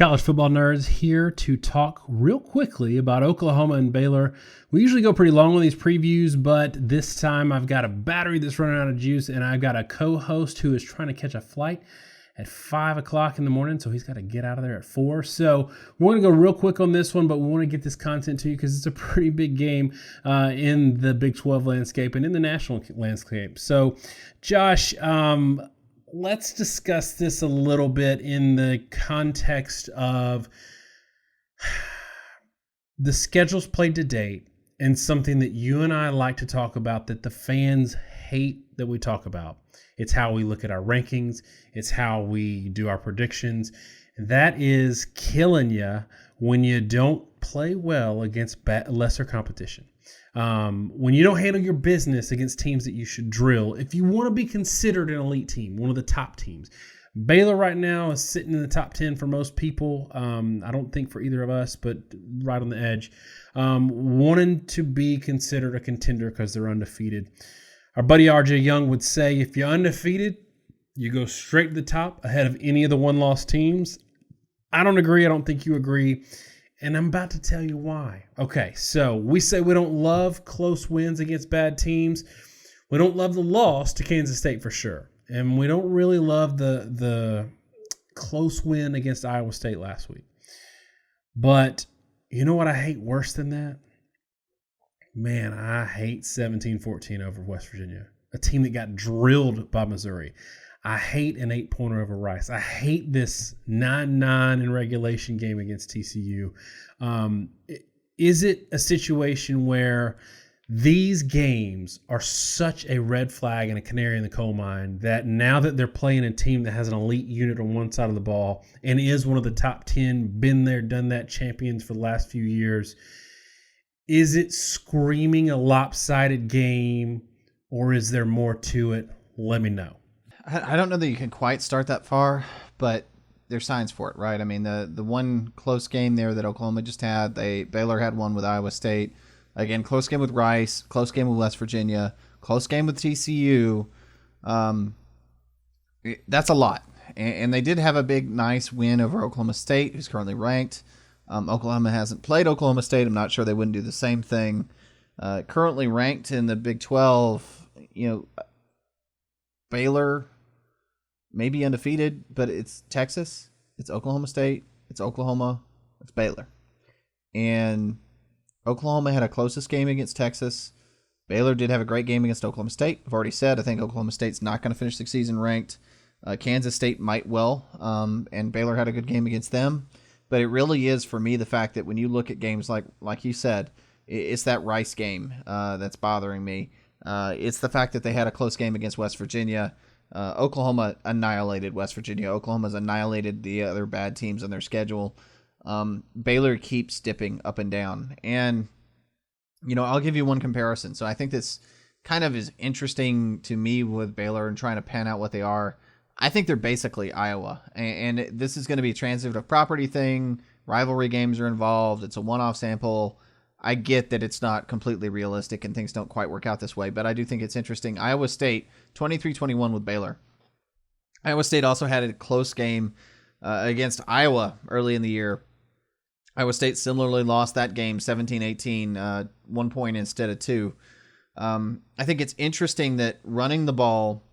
College football nerds here to talk real quickly about Oklahoma and Baylor. We usually go pretty long on these previews, but this time I've got a battery that's running out of juice, and I've got a co-host who is trying to catch a flight at 5 o'clock in the morning, so he's got to get out of there at 4. So we're going to go real quick on this one, but we want to get this content to you because it's a pretty big game in the Big 12 landscape and in the national landscape. So, Josh, let's discuss this a little bit in the context of the schedules played to date and something that you and I like to talk about that the fans hate that we talk about. It's how we look at our rankings. It's how we do our predictions. That is killing you when you don't play well against lesser competition. When you don't handle your business against teams that you should drill, if you want to be considered an elite team, one of the top teams. Baylor right now is sitting in the top 10 for most people. I don't think for either of us, but right on the edge. Wanting to be considered a contender because they're undefeated. Our buddy RJ Young would say, if you're undefeated, you go straight to the top ahead of any of the one-loss teams. I don't agree. I don't think you agree. And I'm about to tell you why. Okay, so we say we don't love close wins against bad teams. We don't love the loss to Kansas State for sure. And we don't really love the close win against Iowa State last week. But you know what I hate worse than that? Man, I hate 17-14 over West Virginia, a team that got drilled by Missouri. I hate an 8-pointer over Rice. I hate this 9-9 in regulation game against TCU. Is it a situation where these games are such a red flag and a canary in the coal mine that now that they're playing a team that has an elite unit on one side of the ball and is one of the top 10, been there, done that champions for the last few years, is it screaming a lopsided game or is there more to it? Let me know. I don't know that you can quite start that far, but there's signs for it, right? I mean, the one close game there that Oklahoma just had, Baylor had one with Iowa State. Again, close game with Rice, close game with West Virginia, close game with TCU. That's a lot. And they did have a big, nice win over Oklahoma State, who's currently ranked. Oklahoma hasn't played Oklahoma State. I'm not sure they wouldn't do the same thing. Currently ranked in the Big 12, Baylor may be undefeated, but it's Texas, it's Oklahoma State, it's Oklahoma, it's Baylor. And Oklahoma had a closest game against Texas. Baylor did have a great game against Oklahoma State. I've already said I think Oklahoma State's not going to finish the season ranked. Kansas State might well, and Baylor had a good game against them. But it really is, for me, the fact that when you look at games like you said, it's that Rice game that's bothering me. It's the fact that they had a close game against West Virginia. Oklahoma annihilated West Virginia. Oklahoma's annihilated the other bad teams on their schedule. Baylor keeps dipping up and down. And, I'll give you one comparison. So I think this kind of is interesting to me with Baylor and trying to pan out what they are. I think they're basically Iowa, and this is going to be a transitive property thing. Rivalry games are involved. It's a one-off sample. I get that it's not completely realistic and things don't quite work out this way, but I do think it's interesting. Iowa State, 23-21 with Baylor. Iowa State also had a close game against Iowa early in the year. Iowa State similarly lost that game 17-18, 1 point instead of 2. I think it's interesting that running the ball,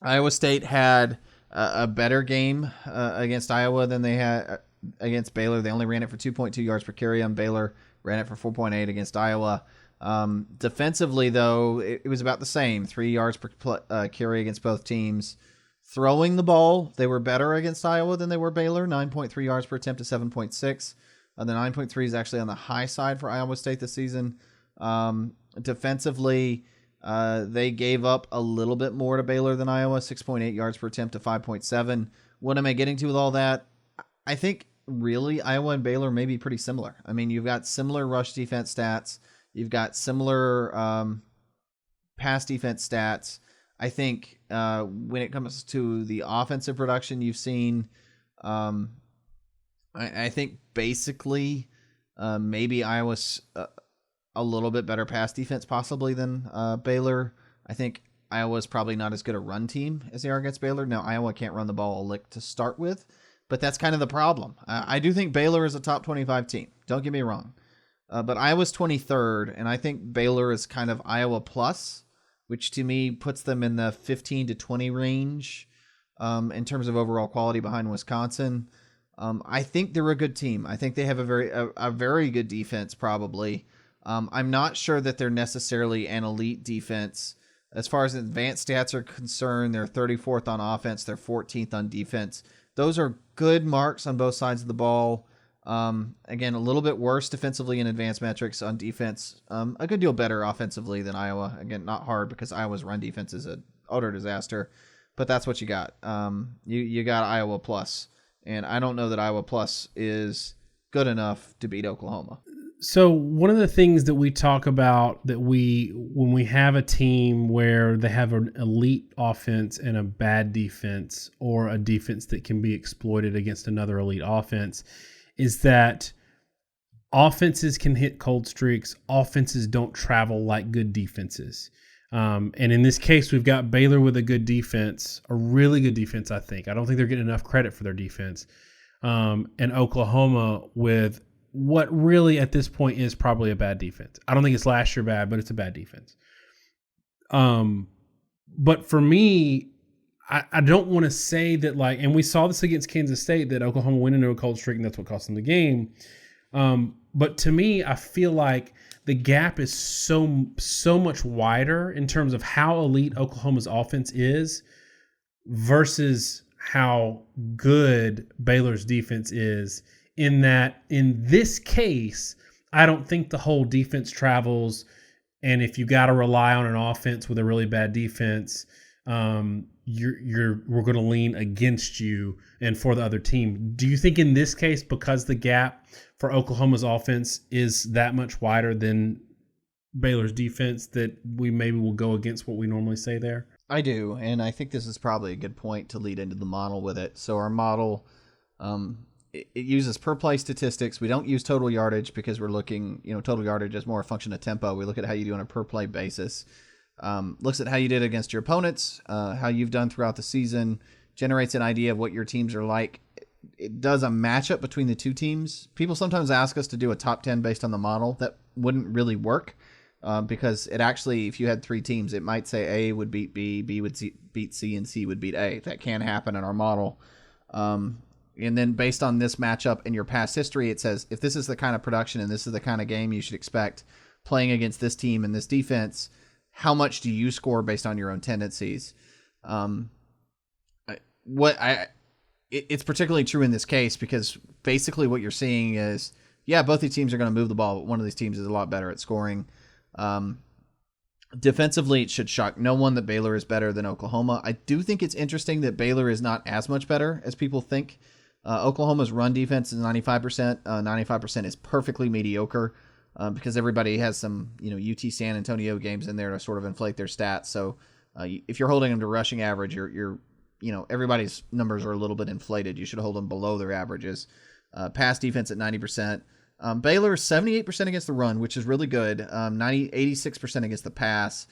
Iowa State had a better game against Iowa than they had against Baylor. They only ran it for 2.2 yards per carry on Baylor, ran it for 4.8 against Iowa. Defensively, though, it was about the same, 3 yards per carry against both teams. Throwing the ball, they were better against Iowa than they were Baylor, 9.3 yards per attempt to 7.6. The 9.3 is actually on the high side for Iowa State this season. Defensively, they gave up a little bit more to Baylor than Iowa, 6.8 yards per attempt to 5.7. What am I getting to with all that? I think really Iowa and Baylor may be pretty similar. I mean, you've got similar rush defense stats. You've got similar pass defense stats. I think when it comes to the offensive production you've seen, I think basically maybe Iowa's a little bit better pass defense possibly than Baylor. I think Iowa's probably not as good a run team as they are against Baylor. Now, Iowa can't run the ball a lick to start with, but that's kind of the problem. I do think Baylor is a top 25 team. Don't get me wrong. But Iowa's 23rd, and I think Baylor is kind of Iowa plus, which to me puts them in the 15 to 20 range in terms of overall quality behind Wisconsin. I think they're a good team. I think they have a very good defense, probably. I'm not sure that they're necessarily an elite defense. As far as advanced stats are concerned, they're 34th on offense. They're 14th on defense. Those are good marks on both sides of the ball. Again, a little bit worse defensively in advanced metrics on defense. A good deal better offensively than Iowa. Again, not hard because Iowa's run defense is an utter disaster, but that's what you got. You got Iowa plus, and I don't know that Iowa plus is good enough to beat Oklahoma. So one of the things that we talk about when we have a team where they have an elite offense and a bad defense, or a defense that can be exploited against another elite offense, is that offenses can hit cold streaks. Offenses don't travel like good defenses. And in this case, we've got Baylor with a good defense, a really good defense, I think. I don't think they're getting enough credit for their defense. And Oklahoma with what really at this point is probably a bad defense. I don't think it's last year bad, but it's a bad defense. But for me, I don't want to say that, like, and we saw this against Kansas State, that Oklahoma went into a cold streak and that's what cost them the game. But to me, I feel like the gap is so much wider in terms of how elite Oklahoma's offense is versus how good Baylor's defense is, in that in this case, I don't think the whole defense travels. And if you got to rely on an offense with a really bad defense, we're going to lean against you and for the other team. Do you think in this case, because the gap for Oklahoma's offense is that much wider than Baylor's defense, that we maybe will go against what we normally say there? I do, and I think this is probably a good point to lead into the model with it. So our model, it uses per play statistics. We don't use total yardage because we're looking, total yardage is more a function of tempo. We look at how you do on a per play basis. Looks at how you did against your opponents, how you've done throughout the season, generates an idea of what your teams are like. It does a matchup between the two teams. People sometimes ask us to do a top 10 based on the model. That wouldn't really work because it actually, if you had three teams, it might say A would beat B, B would beat C, and C would beat A. That can happen in our model. And then based on this matchup and your past history, it says if this is the kind of production and this is the kind of game you should expect playing against this team and this defense, how much do you score based on your own tendencies? It's particularly true in this case because basically what you're seeing is, both these teams are going to move the ball, but one of these teams is a lot better at scoring. Defensively, it should shock no one that Baylor is better than Oklahoma. I do think it's interesting that Baylor is not as much better as people think. Oklahoma's run defense is 95%. 95% is perfectly mediocre because everybody has some, UT San Antonio games in there to sort of inflate their stats. So if you're holding them to rushing average, you're everybody's numbers are a little bit inflated. You should hold them below their averages. Pass defense at 90%. Baylor 78% against the run, which is really good. 86% against the pass.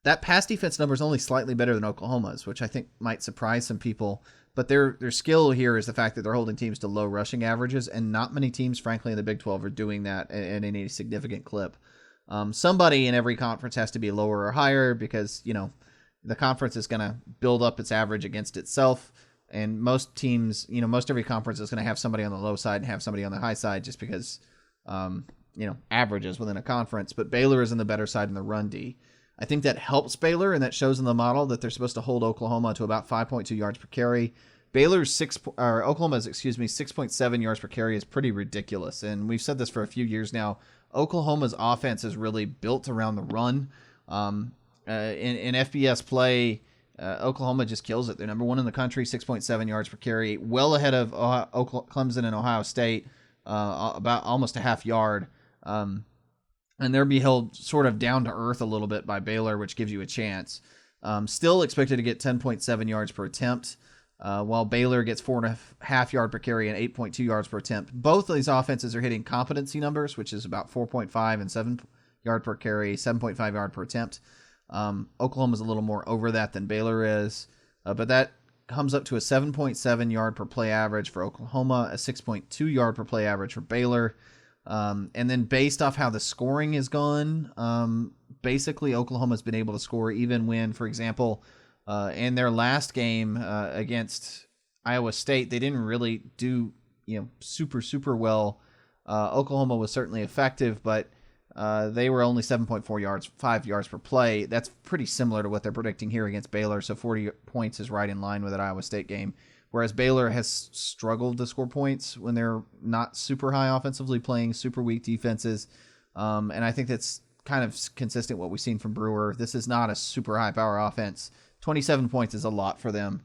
That pass defense number is only slightly better than Oklahoma's, which I think might surprise some people. But their skill here is the fact that they're holding teams to low rushing averages, and not many teams, frankly, in the Big 12 are doing that at any significant clip. Somebody in every conference has to be lower or higher because, the conference is going to build up its average against itself. And most teams, most every conference is going to have somebody on the low side and have somebody on the high side just because, averages within a conference. But Baylor is in the better side in the run D. I think that helps Baylor, and that shows in the model that they're supposed to hold Oklahoma to about 5.2 yards per carry. Oklahoma's 6.7 yards per carry is pretty ridiculous. And we've said this for a few years now. Oklahoma's offense is really built around the run. In FBS play, Oklahoma just kills it. They're number one in the country, 6.7 yards per carry, well ahead of Clemson and Ohio State, about almost a half yard. And they're be held sort of down to earth a little bit by Baylor, which gives you a chance. Still expected to get 10.7 yards per attempt, while Baylor gets 4.5 yard per carry and 8.2 yards per attempt. Both of these offenses are hitting competency numbers, which is about 4.5 and 7 yard per carry, 7.5 yard per attempt. Oklahoma's a little more over that than Baylor is, but that comes up to a 7.7 yard per play average for Oklahoma, a 6.2 yard per play average for Baylor. And then based off how the scoring is gone, basically Oklahoma's been able to score even when, for example, in their last game against Iowa State, they didn't really do super well. Oklahoma was certainly effective, but they were only 7.4 yards, 5 yards per play. That's pretty similar to what they're predicting here against Baylor. So 40 points is right in line with that Iowa State game. Whereas Baylor has struggled to score points when they're not super high offensively, playing super weak defenses. And I think that's kind of consistent with what we've seen from Brewer. This is not a super high power offense. 27 points is a lot for them.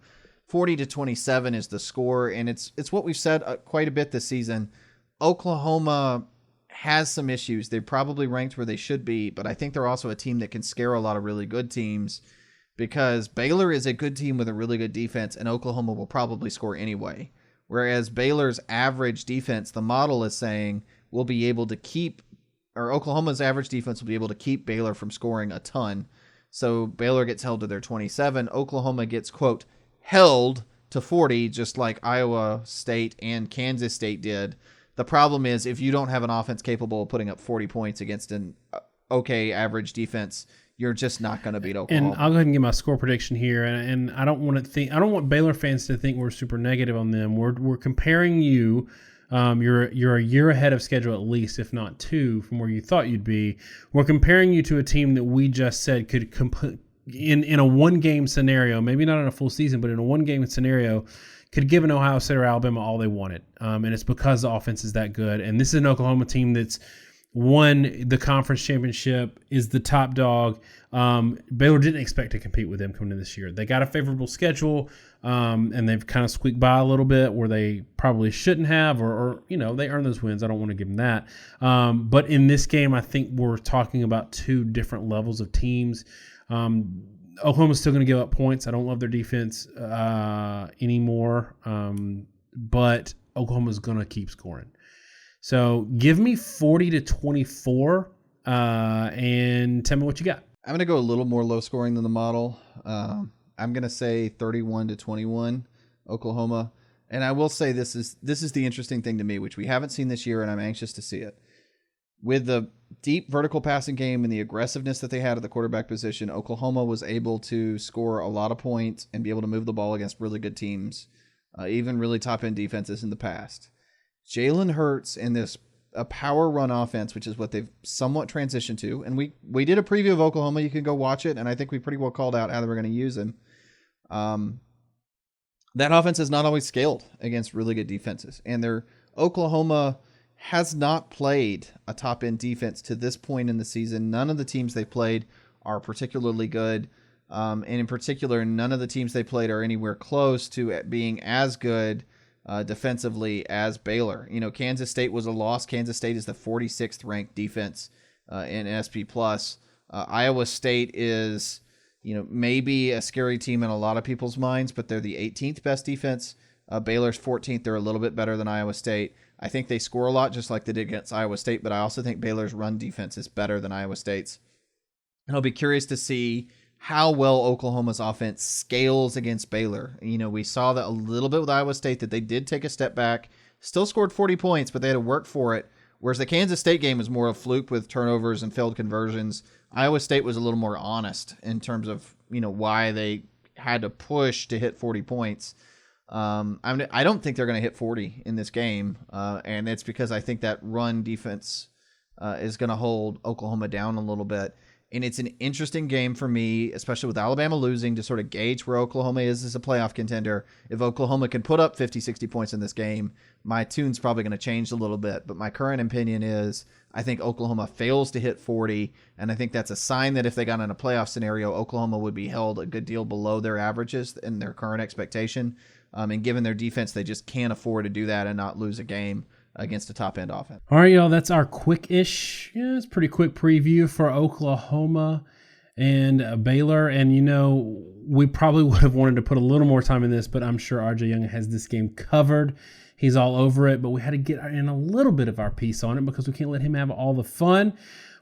40-27 is the score, and it's what we've said quite a bit this season. Oklahoma has some issues. They're probably ranked where they should be, but I think they're also a team that can scare a lot of really good teams, because Baylor is a good team with a really good defense, and Oklahoma will probably score anyway. Whereas Baylor's average defense, the model is saying, will be able to keep, or Oklahoma's average defense will be able to keep Baylor from scoring a ton. So Baylor gets held to their 27. Oklahoma gets, quote, held to 40, just like Iowa State and Kansas State did. The problem is, if you don't have an offense capable of putting up 40 points against an okay average defense, you're just not going to beat Oklahoma. And I'll go ahead and give my score prediction here. And I don't want Baylor fans to think we're super negative on them. We're comparing you. You're a year ahead of schedule at least, if not two, from where you thought you'd be. We're comparing you to a team that we just said could in a one-game scenario, maybe not in a full season, but in a one-game scenario, could give an Ohio State or Alabama all they wanted. And it's because the offense is that good. And this is an Oklahoma team that's won the conference championship, is the top dog. Baylor didn't expect to compete with them coming into this year. They got a favorable schedule, and they've kind of squeaked by a little bit where they probably shouldn't have, or they earn those wins. I don't want to give them that. But in this game, I think we're talking about two different levels of teams. Oklahoma's still going to give up points. I don't love their defense anymore, but Oklahoma's going to keep scoring. So give me 40-24, and tell me what you got. I'm going to go a little more low scoring than the model. I'm going to say 31-21 Oklahoma. And I will say this is the interesting thing to me, which we haven't seen this year, and I'm anxious to see it. With the deep vertical passing game and the aggressiveness that they had at the quarterback position, Oklahoma was able to score a lot of points and be able to move the ball against really good teams, even really top-end defenses in the past. Jalen Hurts and this a power run offense, which is what they've somewhat transitioned to. And we did a preview of Oklahoma. You can go watch it, and I think we pretty well called out how they were going to use him. That offense has not always scaled against really good defenses. And Oklahoma has not played a top-end defense to this point in the season. None of the teams they played are particularly good. And in particular, none of the teams they played are anywhere close to being as good defensively as Baylor. Kansas State was a loss. Kansas State is the 46th ranked defense in SP+. Iowa State is, maybe a scary team in a lot of people's minds, but they're the 18th best defense. Baylor's 14th. They're a little bit better than Iowa State. I think they score a lot just like they did against Iowa State, but I also think Baylor's run defense is better than Iowa State's. And I'll be curious to see how well Oklahoma's offense scales against Baylor. We saw that a little bit with Iowa State, that they did take a step back, still scored 40 points, but they had to work for it. Whereas the Kansas State game was more a fluke with turnovers and failed conversions. Iowa State was a little more honest in terms of, why they had to push to hit 40 points. I don't think they're going to hit 40 in this game, and it's because I think that run defense is going to hold Oklahoma down a little bit. And it's an interesting game for me, especially with Alabama losing, to sort of gauge where Oklahoma is as a playoff contender. If Oklahoma can put up 50, 60 points in this game, my tune's probably going to change a little bit. But my current opinion is I think Oklahoma fails to hit 40, and I think that's a sign that if they got in a playoff scenario, Oklahoma would be held a good deal below their averages and their current expectation. And given their defense, they just can't afford to do that and not lose a game against a top-end offense. All right, y'all, that's our quick-ish, it's pretty quick preview for Oklahoma and Baylor. And, we probably would have wanted to put a little more time in this, but I'm sure RJ Young has this game covered. He's all over it, but we had to get in a little bit of our piece on it because we can't let him have all the fun.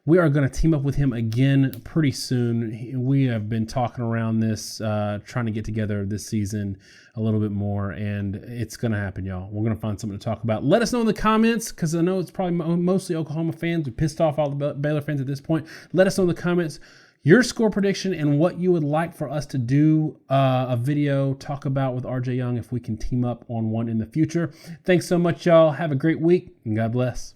We are going to team up with him again pretty soon. We have been talking around this, trying to get together this season a little bit more, and it's going to happen, y'all. We're going to find something to talk about. Let us know in the comments, because I know it's probably mostly Oklahoma fans. We pissed off all the Baylor fans at this point. Let us know in the comments your score prediction and what you would like for us to do a video talk about with RJ Young if we can team up on one in the future. Thanks so much, y'all. Have a great week, and God bless.